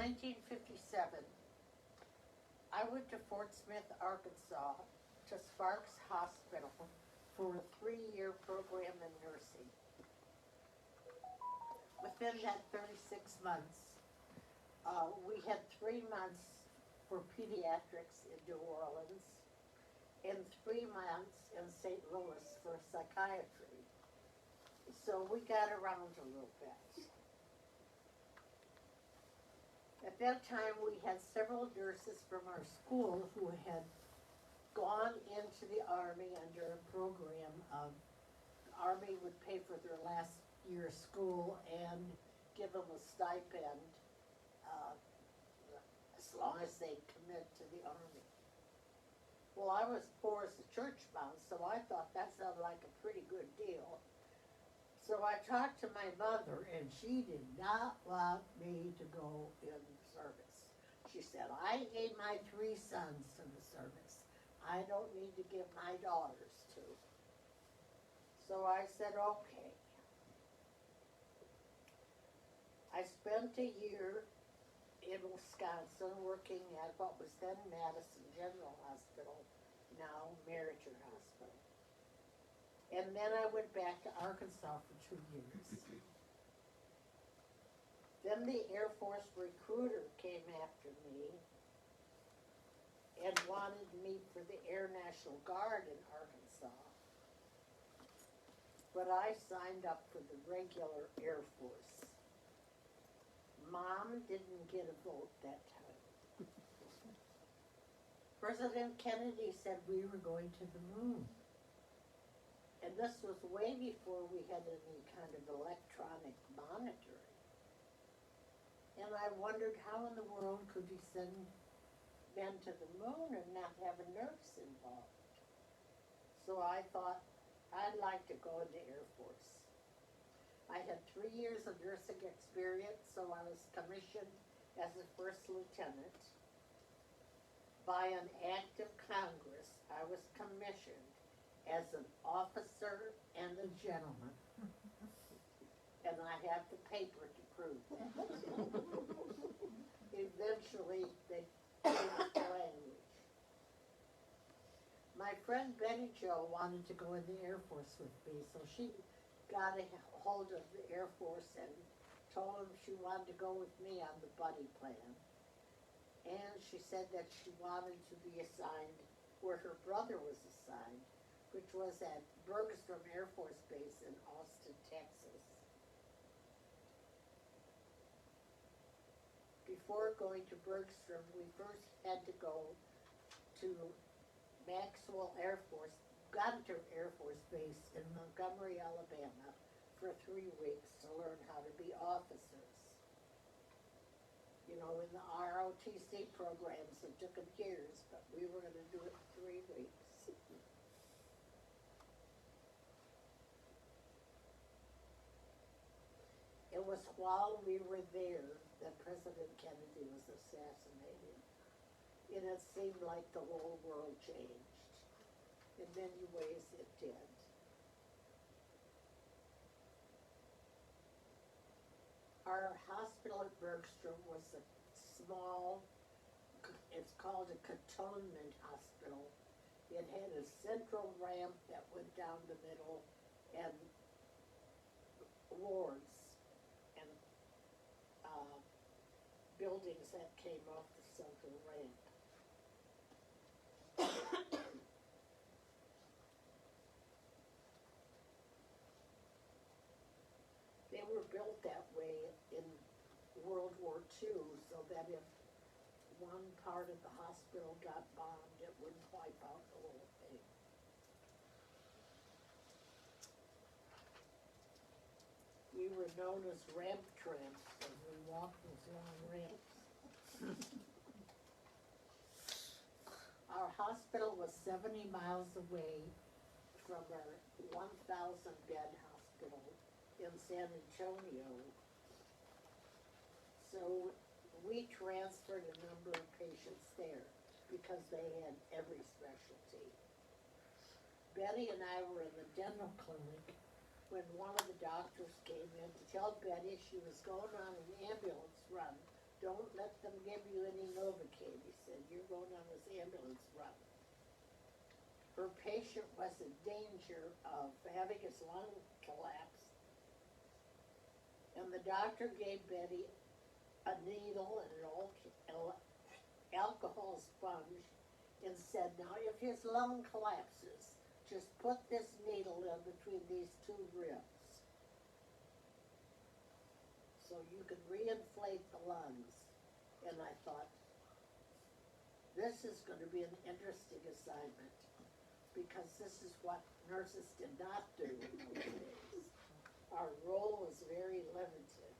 1957, I went to Fort Smith, Arkansas, to Sparks Hospital for a 3-year program in nursing. Within that 36 months, we had 3 months for pediatrics in New Orleans and 3 months in St. Louis for psychiatry. So we got around a little bit. At that time, we had several nurses from our school who had gone into the Army under a program of the Army would pay for their last year of school and give them a stipend as long as they commit to the Army. Well, I was poor as a church mouse, so I thought that sounded like a pretty good deal. So I talked to my mother, and she did not want me to go in the service. She said, I gave my 3 sons to the service. I don't need to give my daughters to. So I said, okay. I spent a year in Wisconsin working at what was then Madison General Hospital, now Meritor Hospital. And then I went back to Arkansas for 2 years. Then the Air Force recruiter came after me and wanted me for the Air National Guard in Arkansas. But I signed up for the regular Air Force. Mom didn't get a vote that time. President Kennedy said we were going to the moon. And this was way before we had any kind of electronic monitoring. And I wondered how in the world could you send men to the moon and not have a nurse involved? So I thought I'd like to go in the Air Force. I had 3 years of nursing experience, so I was commissioned as a first lieutenant. By an act of Congress, I was commissioned as an officer and a gentleman. And I have the paper to prove that. Eventually, they changed the language. My friend Betty Jo wanted to go in the Air Force with me, so she got a hold of the Air Force and told them she wanted to go with me on the buddy plan. And she said that she wanted to be assigned where her brother was assigned, which was at Bergstrom Air Force Base in Austin, Texas. Before going to Bergstrom, we first had to go to Maxwell Air Force, Gunter Air Force Base in Montgomery, Alabama for 3 weeks to learn how to be officers. You know, in the ROTC programs, it took them years, but we were going to do it in 3 weeks. It was while we were there that President Kennedy was assassinated. And it seemed like the whole world changed. In many ways it did. Our hospital at Bergstrom was a small, it's called a cantonment hospital. It had a central ramp that went down the middle and wards and buildings that came off the central ramp. They were built that way in World War II so that if one part of the hospital got bombed, it wouldn't wipe out the whole thing. We were known as ramp tramps as we walked those long ramps. Our hospital was 70 miles away from our 1,000-bed hospital in San Antonio. So we transferred a number of patients there because they had every specialty. Betty and I were in the dental clinic when one of the doctors came in to tell Betty she was going on an ambulance run to don't let them give you any Novocaine, he said, you're going on this ambulance run. Her patient was in danger of having his lung collapse, and the doctor gave Betty a needle and an alcohol sponge and said, now if his lung collapses, just put this needle in between these two ribs so you can reinflate the lungs. And I thought, this is going to be an interesting assignment, because this is what nurses did not do in those days. Our role was very limited.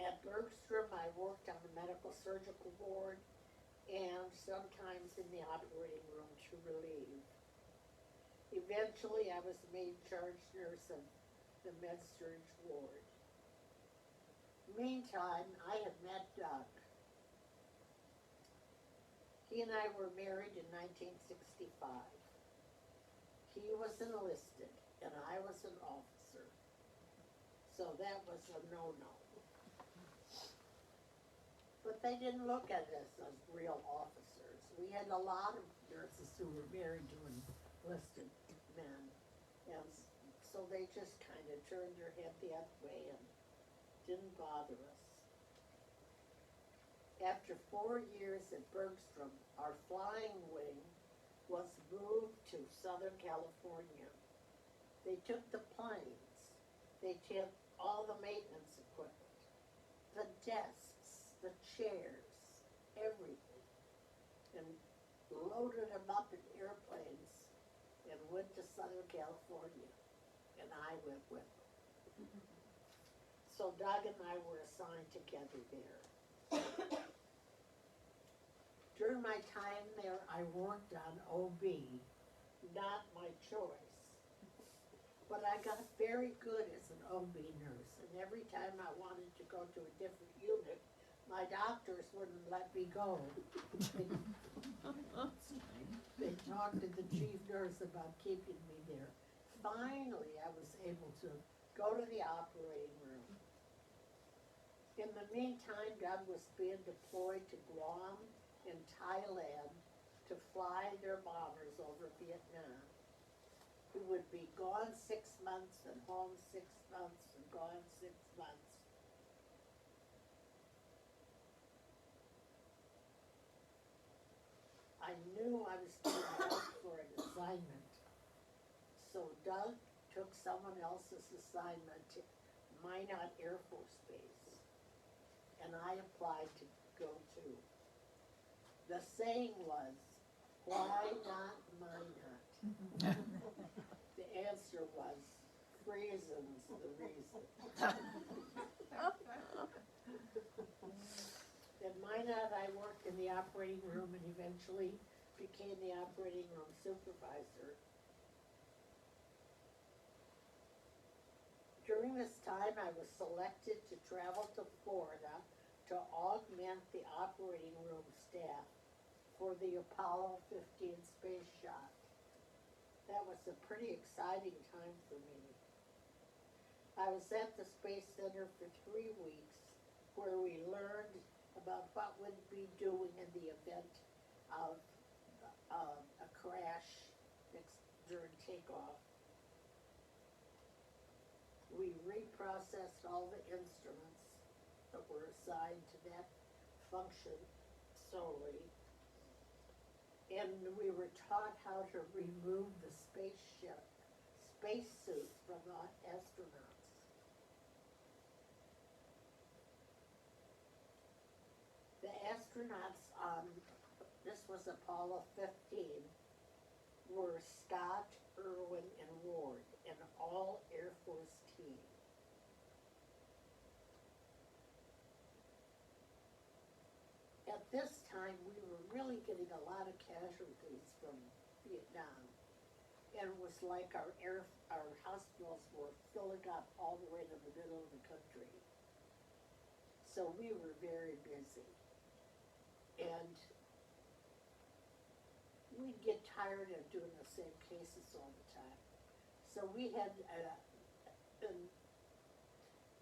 At Bergstrom, I worked on the medical surgical ward and sometimes in the operating room to relieve. Eventually, I was made charge nurse of the med-surg ward. Meantime, I had met Doug. He and I were married in 1965. He was enlisted and I was an officer. So that was a no-no. But they didn't look at us as real officers. We had a lot of nurses who were married to enlisted men. And so they just kind of turned their head the other way and didn't bother us. After 4 years at Bergstrom, our flying wing was moved to Southern California. They took the planes. They took all the maintenance equipment, the desks, the chairs, everything, and loaded them up in airplanes and went to Southern California, and I went with them. So Doug and I were assigned together there. During my time there, I worked on OB, not my choice. But I got very good as an OB nurse, and every time I wanted to go to a different unit, my doctors wouldn't let me go. They talked to the chief nurse about keeping me there. Finally, I was able to go to the operating room. In the meantime, Doug was being deployed to Guam and Thailand to fly their bombers over Vietnam. He would be gone 6 months and home 6 months and gone 6 months. I knew I was being asked for an assignment. So Doug took someone else's assignment to Minot Air Force Base. And I applied to go too. The saying was, why not Minot? The answer was, reasons the reason. At Minot, I worked in the operating room and eventually became the operating room supervisor. During this time, I was selected to travel to Florida to augment the operating room staff for the Apollo 15 space shot. That was a pretty exciting time for me. I was at the Space Center for 3 weeks, where we learned about what we'd be doing in the event of a crash during takeoff. We reprocessed all the instruments that were assigned to that function solely. And we were taught how to remove the spacesuit from the astronauts. The astronauts on, this was Apollo 15, were Scott, Irwin, and Ward, an all Air Force team. At this time, we were really getting a lot of casualties from Vietnam. And it was like our hospitals were filling up all the way to the middle of the country. So we were very busy. And we'd get tired of doing the same cases all the time. So we had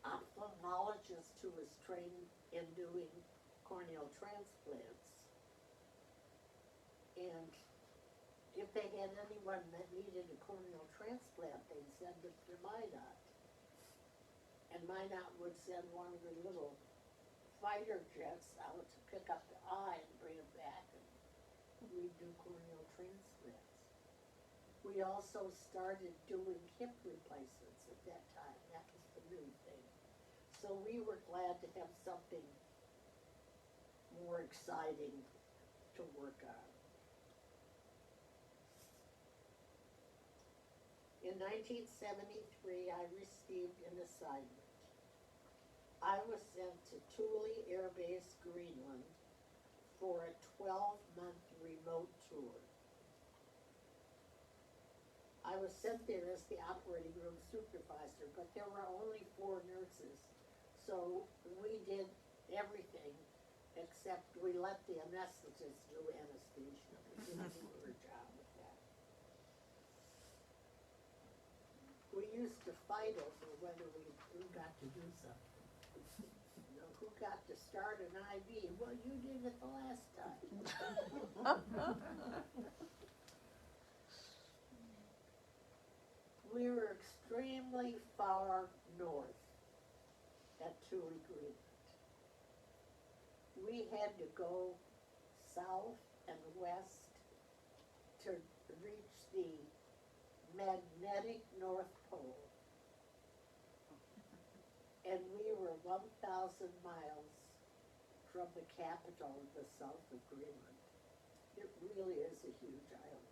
ophthalmologist who was trained in doing corneal transplants. And if they had anyone that needed a corneal transplant, they'd send it to Minot. And Minot would send one of the little fighter jets out to pick up the eye and bring it back, and we'd do corneal transplants. We also started doing hip replacements at that time. That was the new thing. So we were glad to have something more exciting to work on. In 1973, I received an assignment. I was sent to Thule Air Base, Greenland, for a 12-month remote tour. I was sent there as the operating room supervisor, but there were only 4 nurses, so we did everything except we let the anesthetist do anesthesia. We didn't do her job with that. We used to fight over whether who got to do something. You know, who got to start an IV? Well, you did it the last time. We were extremely far north at Thule, Greenland. We had to go south and west to reach the magnetic North Pole. And we were 1,000 miles from the capital of the south of Greenland. It really is a huge island.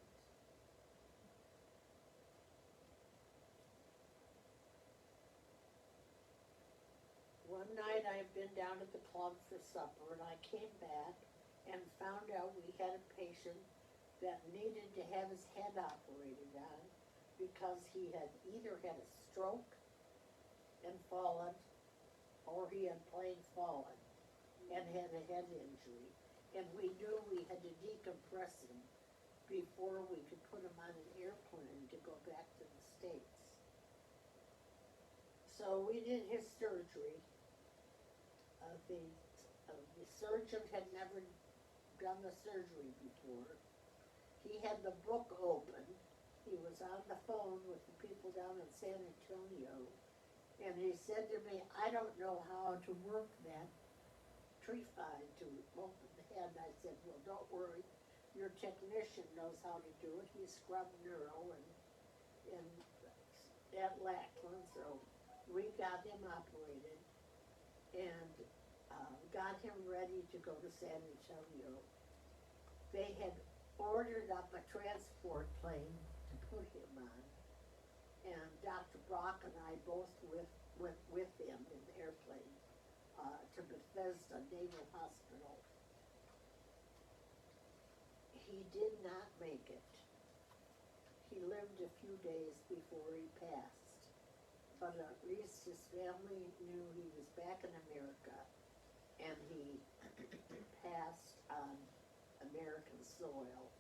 One night I had been down at the club for supper, and I came back and found out we had a patient that needed to have his head operated on because he had either had a stroke and fallen, or he had plain fallen and had a head injury. And we knew we had to decompress him before we could put him on an airplane to go back to the States. So we did his surgery. The surgeon had never done the surgery before. He had the book open. He was on the phone with the people down in San Antonio, and he said to me, "I don't know how to work that tree fine to open the head." I said, "Well, don't worry. Your technician knows how to do it. He's scrub neuro and at Lackland." So we got him operated and got him ready to go to San Antonio. They had ordered up a transport plane to put him on, and Dr. Brock and I both went with him in the airplane to Bethesda Naval Hospital. He did not make it. He lived a few days before he passed, but at least his family knew he was back in America, and he passed on American soil.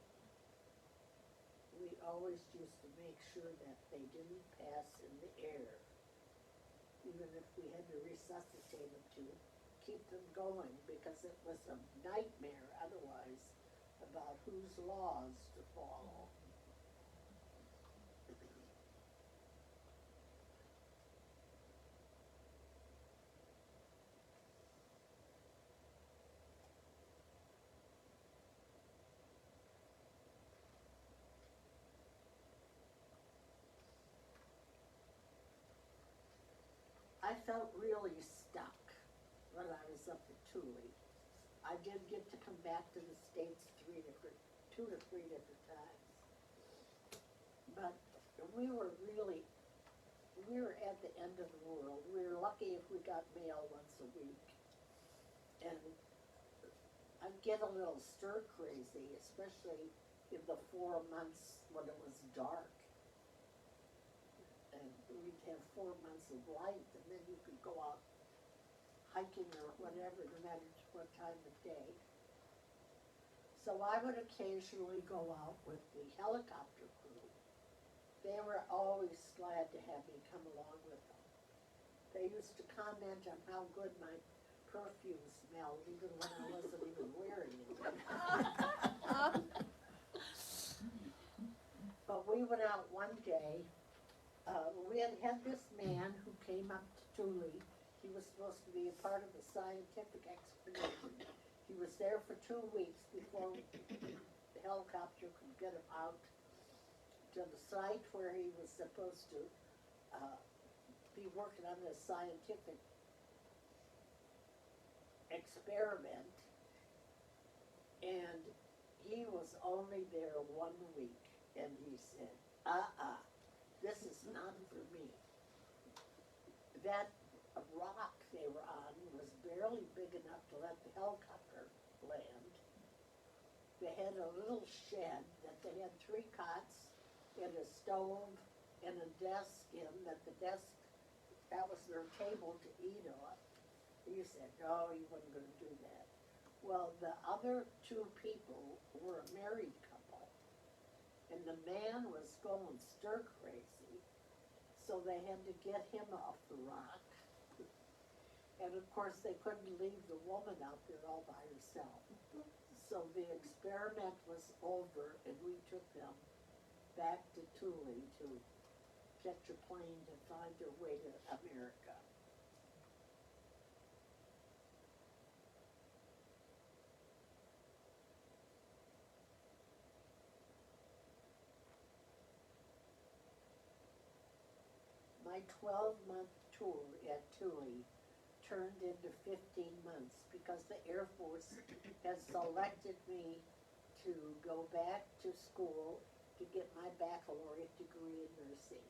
We always used to make sure that they didn't pass in the air, even if we had to resuscitate them to keep them going, because it was a nightmare otherwise about whose laws to follow. I felt really stuck when I was up at Thule. I did get to come back to the States 2 to 3 different times. But we were at the end of the world. We were lucky if we got mail once a week. And I'd get a little stir crazy, especially in the 4 months when it was dark. And we'd have 4 months of light, and then you could go out hiking or whatever, no matter what time of day. So I would occasionally go out with the helicopter crew. They were always glad to have me come along with them. They used to comment on how good my perfume smelled, even when I wasn't even wearing it. But we went out one day. We had this man who came up to Thule. He was supposed to be a part of the scientific expedition. He was there for 2 weeks before the helicopter could get him out to the site where he was supposed to be working on this scientific experiment. And he was only there 1 week, and he said, this is not for me. That rock they were on was barely big enough to let the helicopter land. They had a little shed that they had 3 cots and a stove and a desk in, that was their table to eat on. He said, no, he wasn't going to do that. Well, the other 2 people were a married couple, and the man was going stir crazy, so they had to get him off the rock. And of course, they couldn't leave the woman out there all by herself. So the experiment was over, and we took them back to Thule to catch a plane to find their way to America. My 12-month tour at Thule turned into 15 months because the Air Force has selected me to go back to school to get my baccalaureate degree in nursing.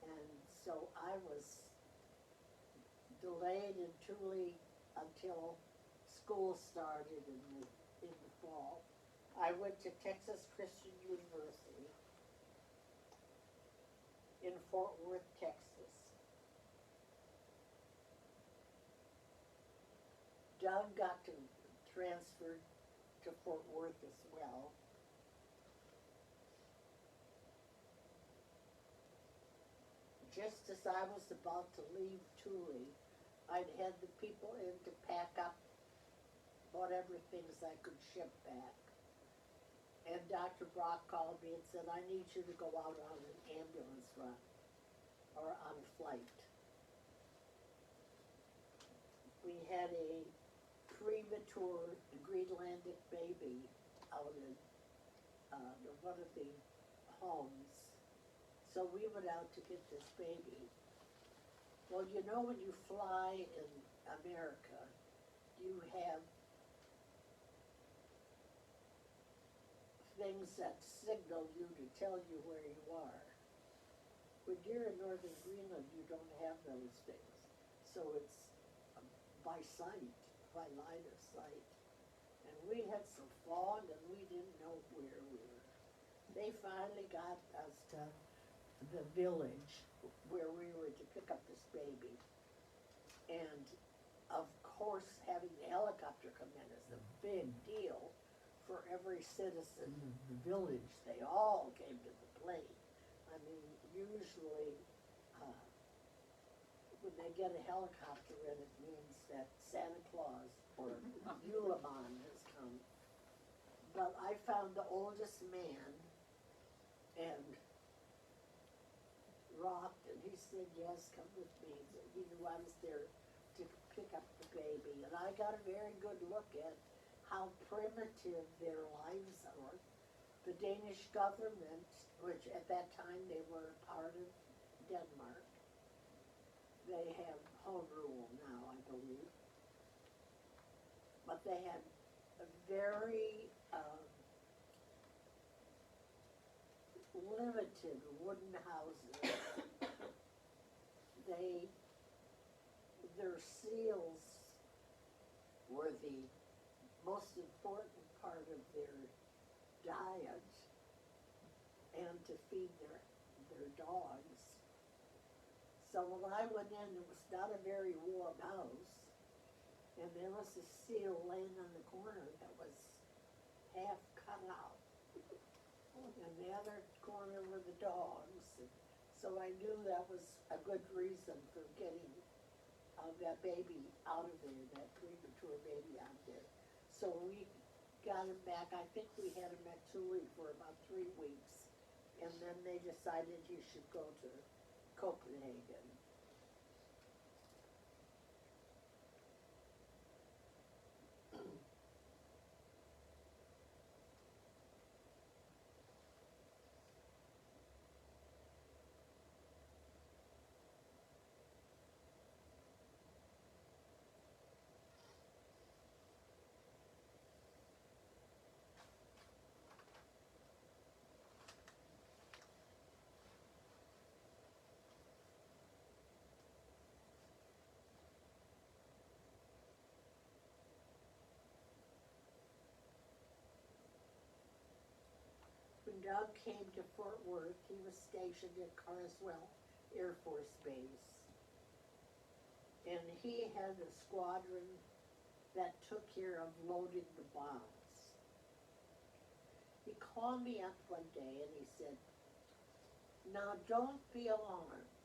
And so I was delayed in Thule until school started in the fall. I went to Texas Christian University in Fort Worth, Texas. Doug got to transfer to Fort Worth as well. Just as I was about to leave Thule, I'd had the people in to pack up whatever things I could ship back. And Dr. Brock called me and said, I need you to go out on an ambulance run or on a flight. We had a premature Greenlandic baby out in one of the homes. So we went out to get this baby. Well, you know, when you fly in America, you have things that signal you to tell you where you are. When you're in northern Greenland, you don't have those things. So it's by sight, by line of sight. And we had some fog and we didn't know where we were. They finally got us to the village where we were to pick up this baby. And of course, having the helicopter come in is a big deal for every citizen of the village. They all came to the plane. I mean, usually when they get a helicopter in, it means that Santa Claus or Yuleman has come. But I found the oldest man and rocked, and he said, yes, come with me. He knew I was there to pick up the baby. And I got a very good look at how primitive their lives are. The Danish government, which at that time they were part of Denmark, they have home rule now, I believe. But they had a very limited wooden houses. Their seals were the most important part of their diet, and to feed their dogs. So when I went in, it was not a very warm house, and there was a seal laying on the corner that was half cut out. And the other corner were the dogs. And so I knew that was a good reason for getting that baby out of there, that premature baby out there. So we got him back. I think we had him at Thule for about 3 weeks. And then they decided you should go to Copenhagen. When Doug came to Fort Worth, he was stationed at Caldwell Air Force Base. And he had a squadron that took care of loading the bombs. He called me up one day and he said, "Now don't be alarmed,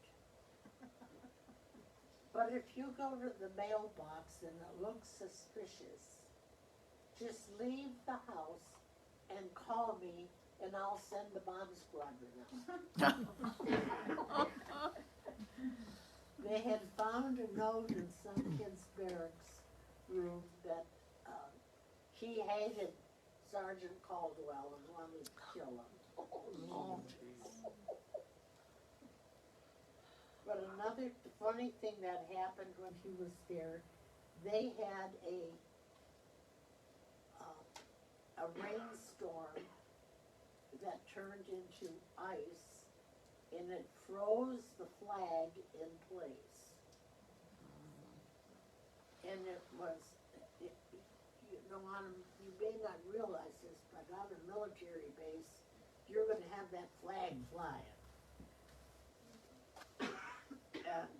but if you go to the mailbox and it looks suspicious, just leave the house and call me and I'll send the bomb squadron out." They had found a note in some kid's barracks room that he hated Sergeant Caldwell and wanted to kill him. Oh, But another funny thing that happened when he was there, they had a rainstorm that turned into ice, and it froze the flag in place. And it was, you know, you may not realize this, but on a military base, you're gonna have that flag flying. And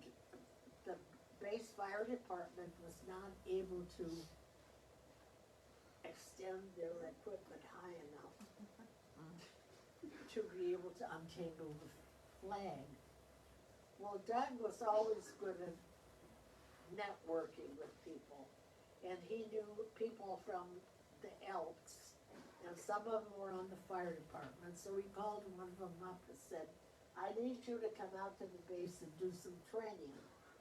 the base fire department was not able to extend their equipment high enough to be able to untangle the flag. Well, Doug was always good at networking with people, and he knew people from the Elks, and some of them were on the fire department, so he called one of them up and said, "I need you to come out to the base and do some training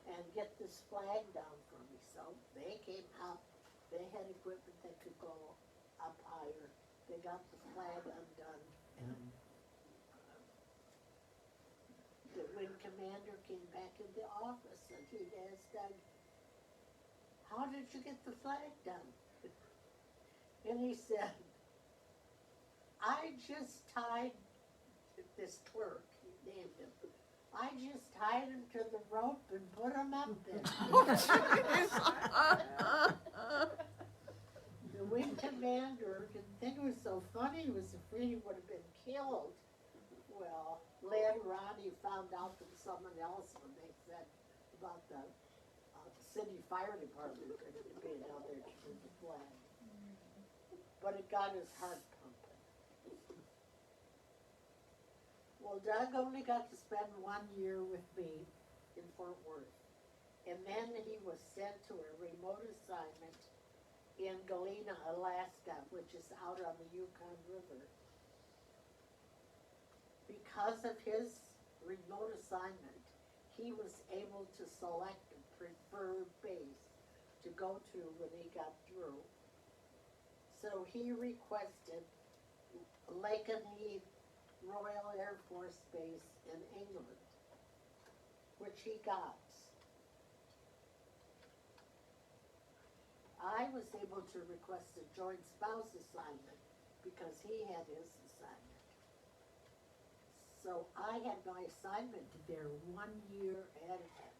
and get this flag down for me." So they came out, they had equipment that could go up higher, they got the flag undone, and the wing commander came back in the office and he asked Doug, "How did you get the flag done?" And he said, "I just tied this clerk," he named him, "I just tied him to the rope and put him up there." The wing commander didn't think it was so funny, he was afraid he would have been killed. Well, later on he found out from someone else when they said about the city fire department being out there to do the flag. But it got his heart pumping. Well, Doug only got to spend 1 year with me in Fort Worth. And then he was sent to a remote assignment in Galena, Alaska, which is out on the Yukon River. Because of his remote assignment, he was able to select a preferred base to go to when he got through. So he requested Lakenheath Royal Air Force Base in England, which he got. I was able to request a joint spouse assignment because he had his assignment. So I had my assignment there 1 year ahead of him.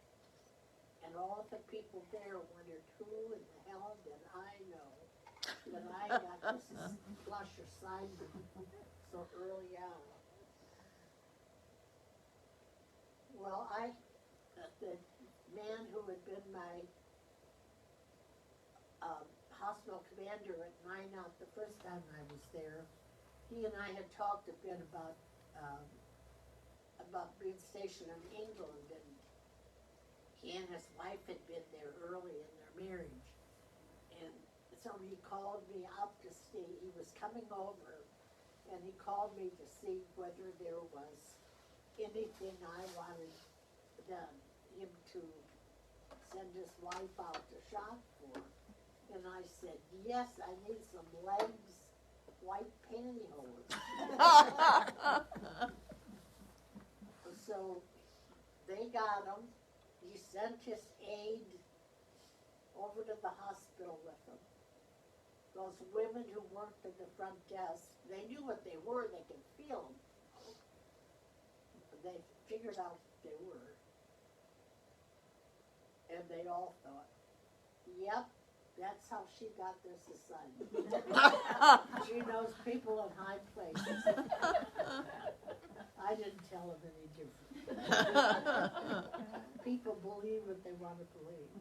And all the people there wondered, who in the hell did I know that I got this flush assignment so early on? Well, the man who had been my hospital commander at Minot the first time I was there, he and I had talked a bit about being stationed in England, and He and his wife had been there early in their marriage. And so he called me up to see, he was coming over, and he called me to see whether there was anything I wanted him to send his wife out to shop for. And I said, yes, I need some legs, white pantyhose. So they got him. He sent his aide over to the hospital with him. Those women who worked at the front desk, they knew what they were, they could feel them. They figured out what they were. And they all thought, yep, that's how she got this assignment. She knows people in high places. I didn't tell them any different. People believe what they want to believe.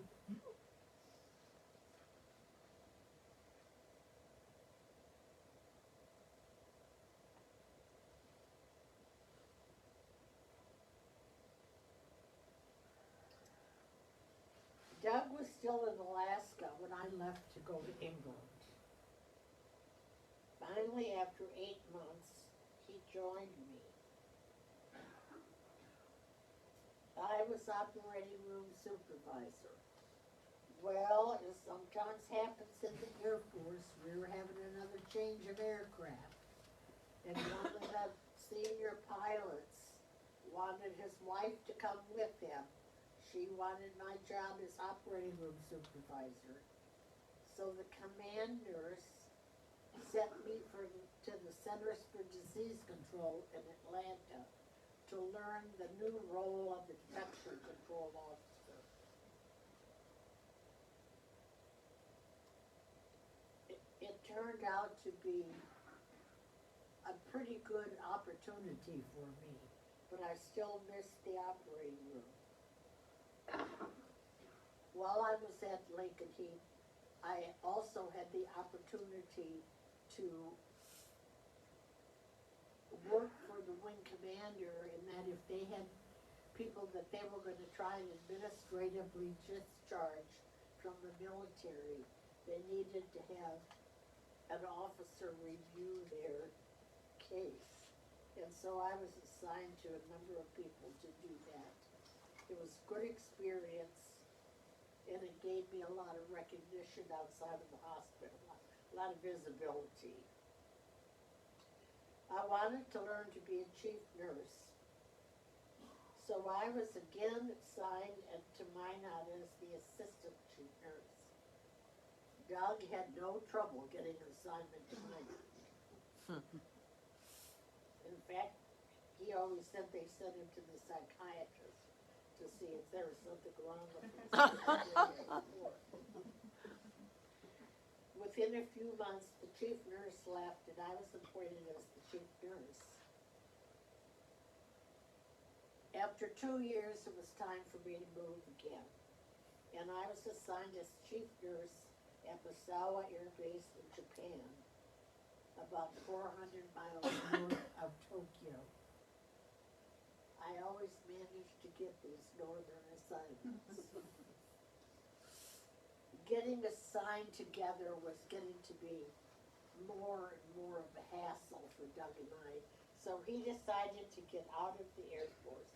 Doug was still in Alaska when I left to go to England. Finally, after 8 months, he joined me. I was operating room supervisor. Well, as sometimes happens in the Air Force, we were having another change of aircraft. And one of the senior pilots wanted his wife to come with him. She wanted my job as operating room supervisor. So the command nurse sent me to the Centers for Disease Control in Atlanta to learn the new role of the infection control officer. It turned out to be a pretty good opportunity for me, but I still missed the operating room. While I was at Lincoln Heath, I also had the opportunity to work for the wing commander in that if they had people that they were going to try and administratively discharge from the military, they needed to have an officer review their case. And so I was assigned to a number of people to do that. It was a good experience, and it gave me a lot of recognition outside of the hospital, a lot of visibility. I wanted to learn to be a chief nurse, so I was again assigned to Minot as the assistant chief nurse. Doug had no trouble getting an assignment to Minot. In fact, he always said they sent him to the psychiatrist to see if there was something wrong with him. Within a few months, the chief nurse left, and I was appointed as the chief nurse. After 2 years, it was time for me to move again, and I was assigned as chief nurse at Misawa Air Base in Japan, about 400 miles north of Tokyo. I always managed to get these northern assignments. Getting assigned together was getting to be more and more of a hassle for Doug and I, so he decided to get out of the Air Force.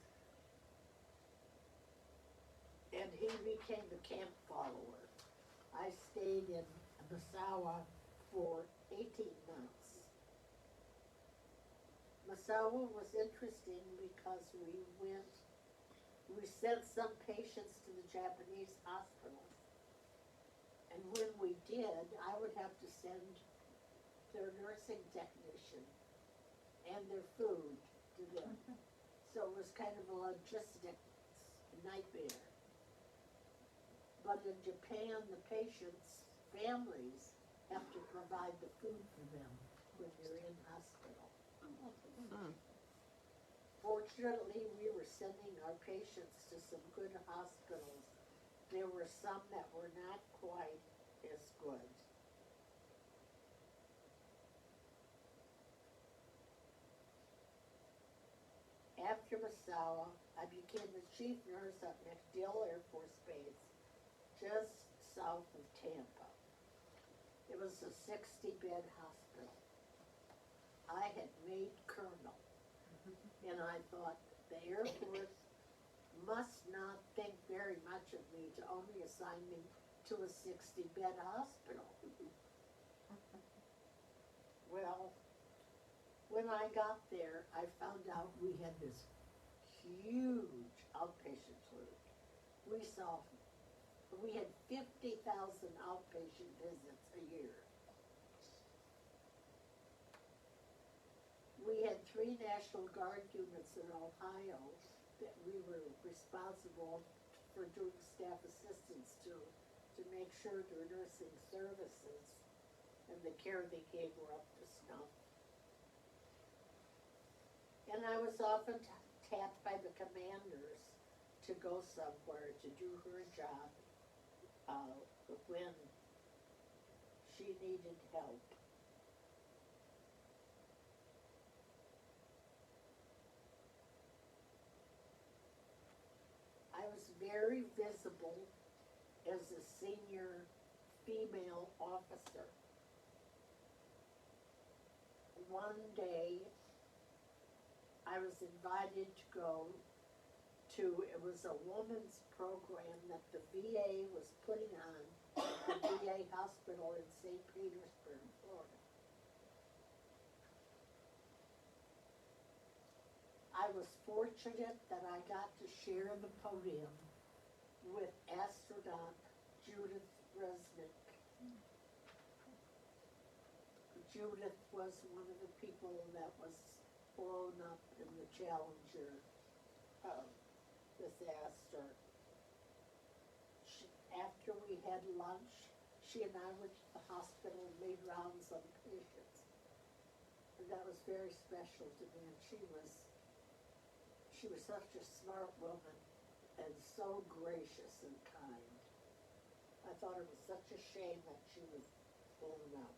And he became a camp follower. I stayed in Misawa for 18 months. Misawa was interesting because we sent some patients to the Japanese hospitals. And when we did, I would have to send their nursing technician and their food to them. So it was kind of a logistics nightmare. But in Japan, the patients' families have to provide the food for them when they're in hospital. Fortunately, we were sending our patients to some good hospitals. There were some that were not quite as good. After after Massawa, I became the chief nurse at MacDill Air Force Base, just south of Tampa. It was a 60-bed hospital. I had made colonel, and I thought the Air Force must not think very much of me to only assign me to a 60-bed hospital. Well, when I got there, I found out we had this huge outpatient clinic. We had 50,000 outpatient visits a year. We had 3 National Guard units in Ohio that we were responsible for doing staff assistance to make sure their nursing services and the care they gave were up to snuff. And I was often tapped by the commanders to go somewhere to do her job when she needed help. I was very visible as a senior female officer. One day, I was invited to go to, it was a woman's program that the VA was putting on at the VA hospital in St. Petersburg, Florida. I was fortunate that I got to share the podium with astronaut Judith Resnick. Judith was one of the people that was blown up in the Challenger disaster. After we had lunch, she and I went to the hospital and made rounds on patients. And that was very special to me, and she was such a smart woman and so gracious and kind. I thought it was such a shame that she was blown up.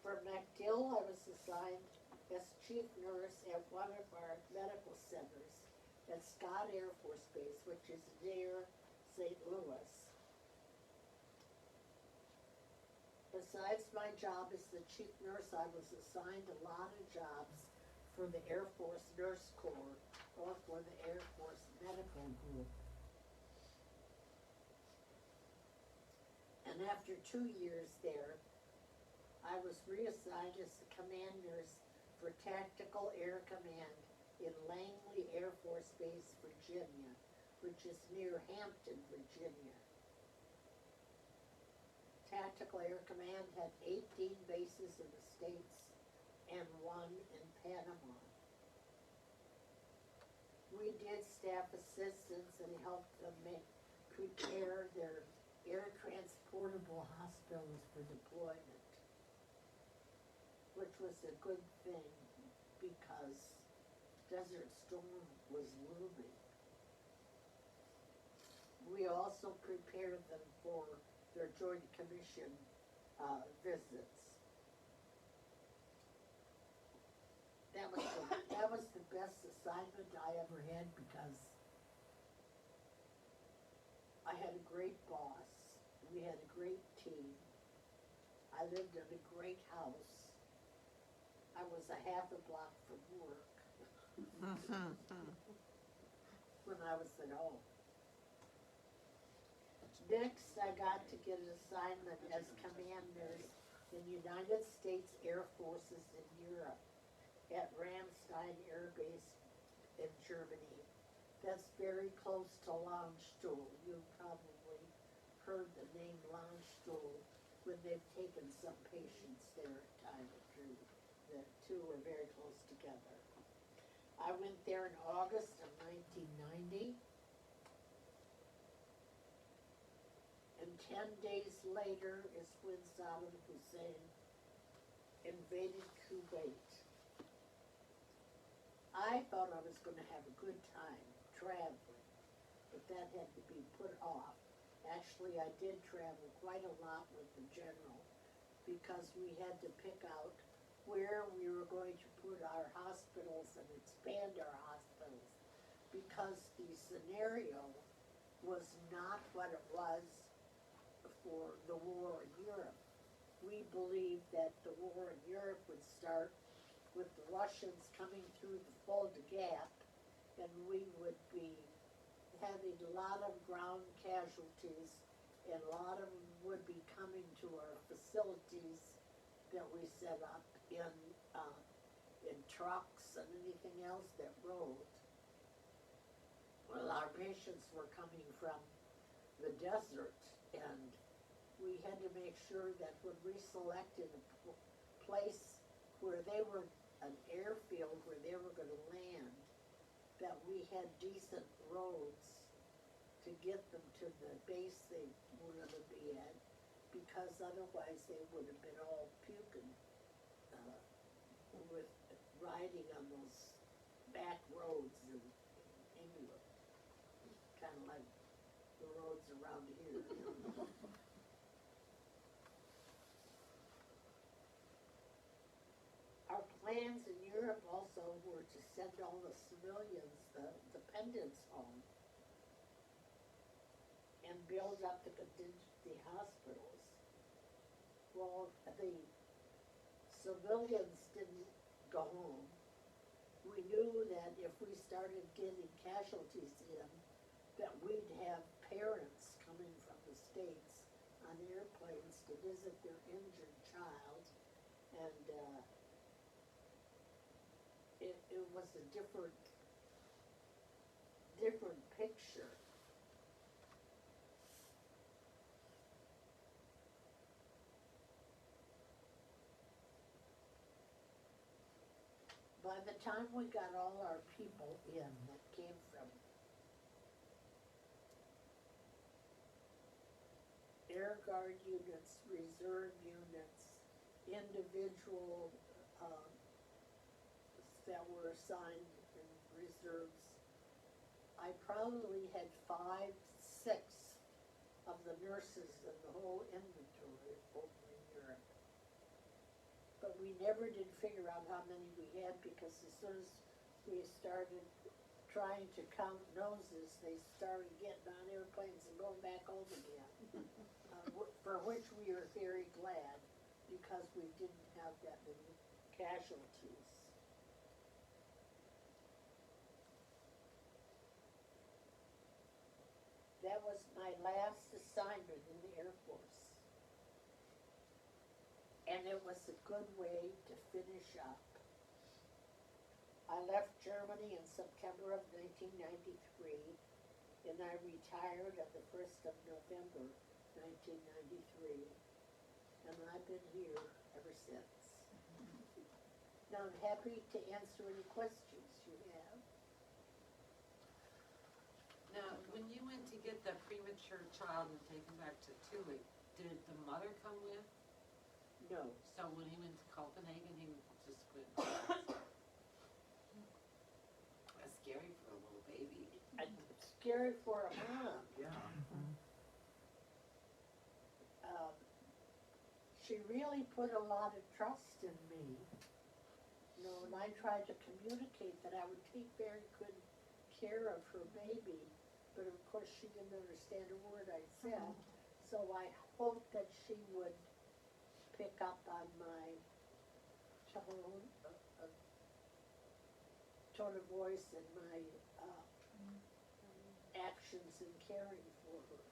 For MacDill, I was assigned as chief nurse at one of our medical centers at Scott Air Force Base, which is near St. Louis. Besides my job as the chief nurse, I was assigned a lot of jobs for the Air Force Nurse Corps or for the Air Force Medical Group. And after 2 years there, I was reassigned as the command nurse for Tactical Air Command in Langley Air Force Base, Virginia, which is near Hampton, Virginia. Tactical Air Command had 18 bases in the States and 1 in Panama. We did staff assistance and helped them prepare their air transportable hospitals for deployment, which was a good thing because Desert Storm was looming. We also prepared them for their Joint Commission visits. That was the best assignment I ever had because I had a great boss. We had a great team. I lived in a great house. I was a half a block from work when I was at home. Next, I got to get an assignment as command nurse in United States Air Forces in Europe at Ramstein Air Base in Germany. That's very close to Landstuhl. You've probably heard the name Landstuhl when they've taken some patients there at time or two. The two are very close together. I went there in August of 1990. And 10 days later is when Saddam Hussein invaded Kuwait. I thought I was going to have a good time traveling, but that had to be put off. Actually, I did travel quite a lot with the general because we had to pick out where we were going to put our hospitals and expand our hospitals, because the scenario was not what it was for the war in Europe. We believed that the war in Europe would start with the Russians coming through the Fulda Gap, and we would be having a lot of ground casualties, and a lot of them would be coming to our facilities that we set up in trucks and anything else that rode. Well, our patients were coming from the desert, and we had to make sure that when we selected a place where they were, an airfield where they were gonna land, that we had decent roads to get them to the base they were gonna be at, because otherwise they would have been all puking, with riding on those back roads in England. Kind of like the roads around here. Our plans in Europe also were to send all the civilians, the dependents home, and build up the contingency hospitals. Well, the civilians didn't go home. We knew that if we started getting casualties in, that we'd have parents coming from the States on airplanes to visit their injured child, and it was a different picture. By the time we got all our people in that came from Air Guard units, reserve units, individual that were assigned in reserves, I probably had 5/6 of the nurses in the whole inventory over in Europe. But we never did figure out how many we had, because as soon as we started trying to count noses, they started getting on airplanes and going back home again. For which we are very glad, because we didn't have that many casualties. That was my last assignment in the Air Force. And it was a good way to finish up. I left Germany in September of 1993, and I retired on the 1st of November 1993, and I've been here ever since. Now I'm happy to answer any questions you have. Now, when you went to get the premature child and take him back to Thule, did the mother come with? No. So when he went to Copenhagen, he just went. That's scary for a little baby. It's scary for a mom. Yeah. She really put a lot of trust in me. You know, and I tried to communicate that I would take very good care of her baby, but of course she didn't understand a word I said. So I hoped that she would pick up on my tone of voice and my actions in caring for her.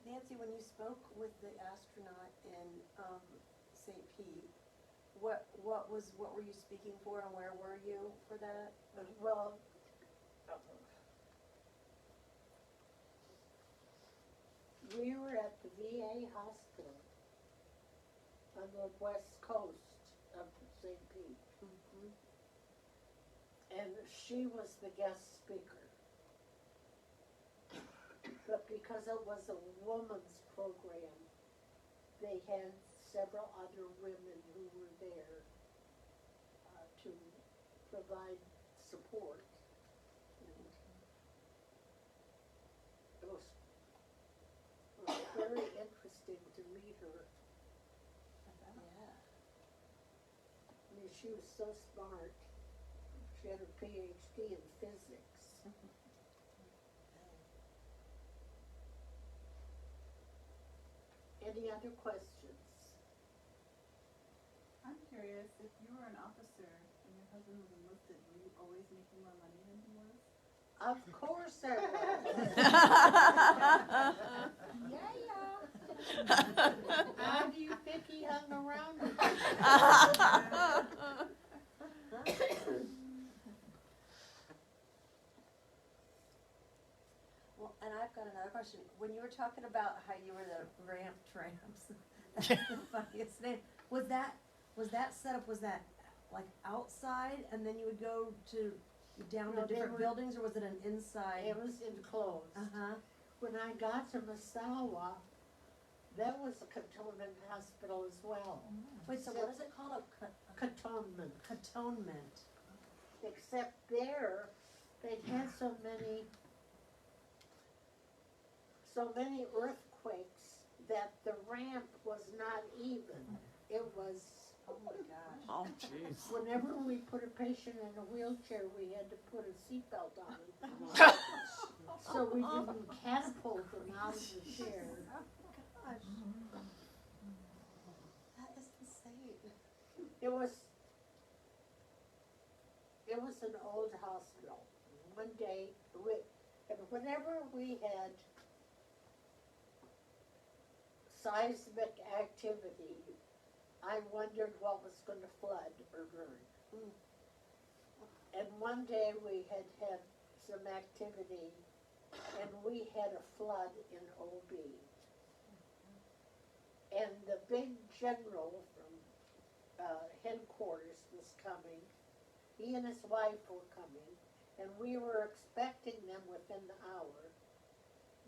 Nancy, when you spoke with the astronaut in St. Pete, what were you speaking for, and where were you for that? Well, we were at the VA hospital on the west coast of St. Pete. Mm-hmm. And she was the guest speaker. But because it was a woman's program, they had several other women who were there to provide support. And it was able to meet her. Yeah. I mean, she was so smart. She had a PhD in physics. Any other questions? I'm curious, if you were an officer and your husband was enlisted, were you always making more money than he was? Of course I was. Yeah. How do you think he hung around with Well, and I've got another question. When you were talking about how you were the ramp tramps, that's the funniest name. Was that setup, was that like outside and then you would go to, down No, to they different were- buildings, or was it an inside? It was enclosed. Uh-huh. When I got to Masawa, that was a cantonment hospital as well. Wait, so what is it called? A Cantonment. cantonment? Except there, they'd had so many earthquakes that the ramp was not even. It was, Oh my gosh. Oh, jeez. whenever we put a patient in a wheelchair, we had to put a seatbelt on it. So we didn't catapult them out of the chair. Gosh. That is insane. It was an old hospital. One day, and whenever we had seismic activity, I wondered what was going to flood or burn. Mm. And one day we had some activity, and we had a flood in OB. And the big general from headquarters was coming. He and his wife were coming, and we were expecting them within the hour.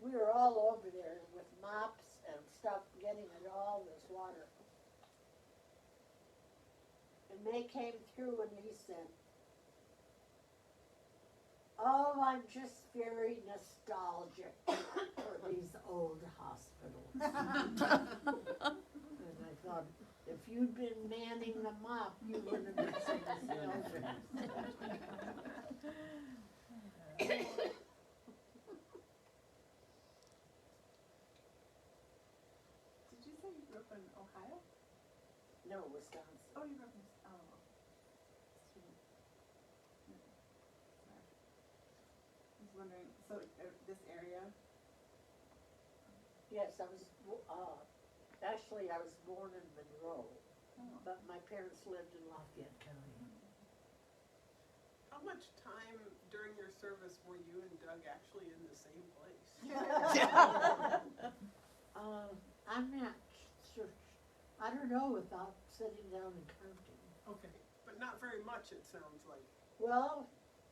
We were all over there with mops and stuff, getting at all this water. And they came through and he said, "Oh, I'm just very nostalgic for these old hospitals." And I thought, if you'd been manning the mop, you wouldn't have been so nostalgic. Did you say you grew up in Ohio? No, Wisconsin. Oh, you grew up in, oh. Sweet. Okay. Sorry. I was wondering, so this area? Yes, I was, actually, I was born in Monroe, Oh. but my parents lived in Lafayette County. How much time during your service were you and Doug actually in the same place? I'm not sure, I don't know without sitting down and counting. Okay, but not very much, it sounds like. Well,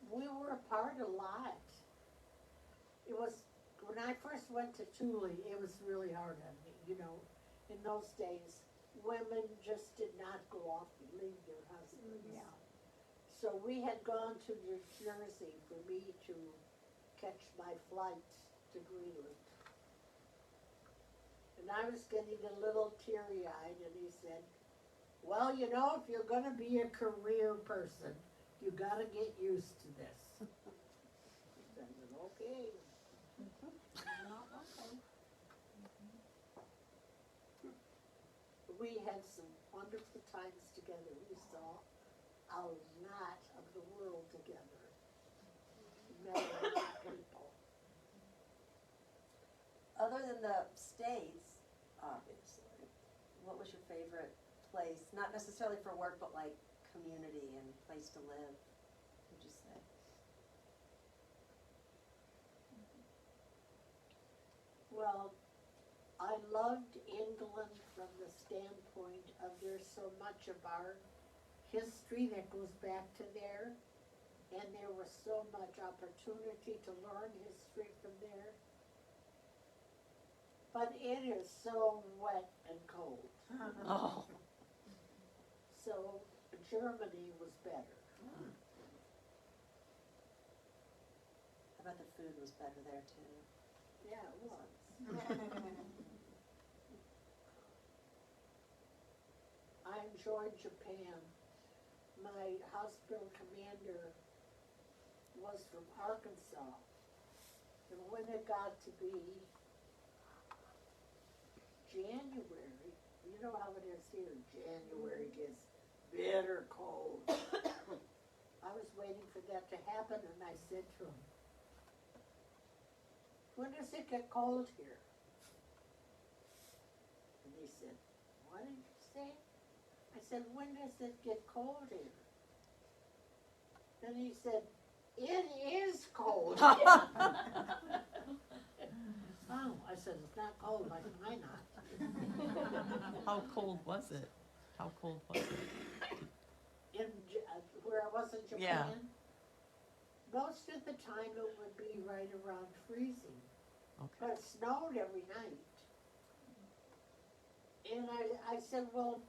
we were apart a lot. It was, when I first went to Thule, it was really hard on me, you know. In those days, women just did not go off and leave their husbands. Yeah. So we had gone to New Jersey for me to catch my flight to Greenland. And I was getting a little teary-eyed, and he said, "Well, you know, if you're gonna be a career person, you gotta get used to this." I said, "Okay." We had some wonderful times together. We saw a lot of the world together. Met a lot of people. Other than the States, obviously, what was your favorite place? Not necessarily for work, but like community and place to live, would you say? Well, I loved England from the standpoint of there's so much of our history that goes back to there, and there was so much opportunity to learn history from there. But it is so wet and cold. Oh, So Germany was better. How about the food was better there too? Yeah, it was. enjoyed Japan. My hospital commander was from Arkansas. And when it got to be January, you know how it is here, January gets bitter cold. I was waiting for that to happen and I said to him, when does it get cold here? And he said, what did you say? I said, when does it get cold here? Then he said, it is cold. Oh, I said, it's not cold like mine not. How cold was it? How cold was it? Where I was in Japan, Yeah. most of the time it would be right around freezing, Okay. but it snowed every night. And I said, well,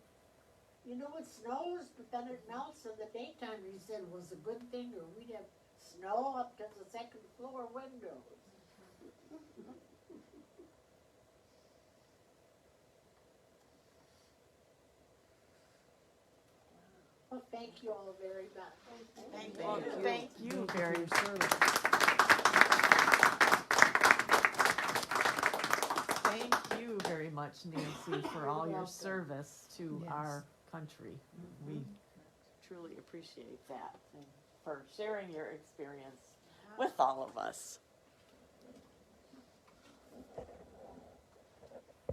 you know it snows, but then it melts in the daytime. He said it was a good thing, or we'd have snow up to the second floor windows. Well, thank you all very much. Thank you. Thank you very much. Thank you very much, Nancy, for all your welcome. service to Yes. our country. We truly appreciate that and for sharing your experience with all of us.